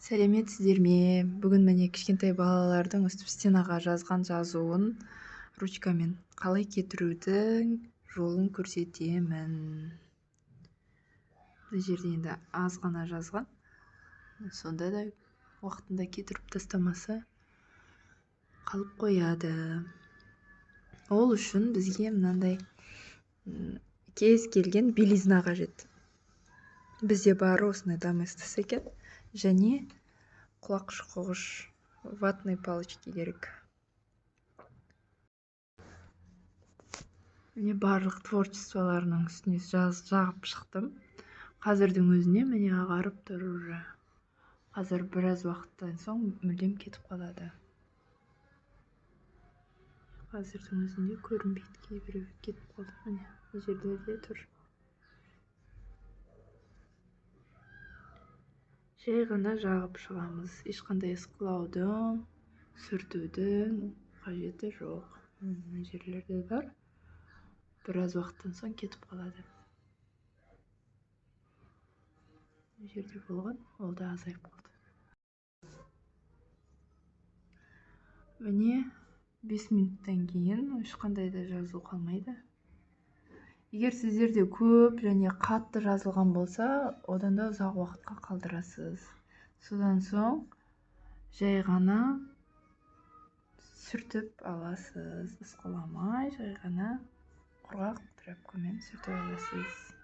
Сәлеметсіздер ме? Бүгін міне кішкентай балалардың өстіп стенаға жазған жазуын ручкамен қалай кетірудің жолын көрсетемін. Бұл жерде енді аз ғана жазған. Сонда да уақытында кетіріп тастамаса қалып қояды. Ол үшін бізге мынандай кез келген белизна қажет. Бізде бар осындай доместос екен. Және құлақ шұқығыш ватный палочки керек. Міне барлық творчестволарының үстіне жағып шықтым. Қазірдің өзіне міне ағарып тұр уже. Қазір біраз уақыттан соң мүлдем кетіп қалады. Қазірдің өзінде көрінбейді, кейбірі кетіп қалды. Міне бұл жерлерде тұр. Жай ғана жағып шығамыз. Ешқандай ысқылаудың, сүртудің қажеті жоқ. Мына жерлерде бар. Біраз уақыттан соң кетіп қалады. Бұл жерде болған, ол да азайып қалды. Міне 5 минуттан кейін ешқандай да жазу қалмайды. Егер сіздерде көп және қатты жазылған болса, одан да ұзақ уақытқа қалдырасыз. Содан соң жай ғана сүртіп аласыз. Ысқыламай, жай ғана құрғақ тряпкамен сүртіп аласыз.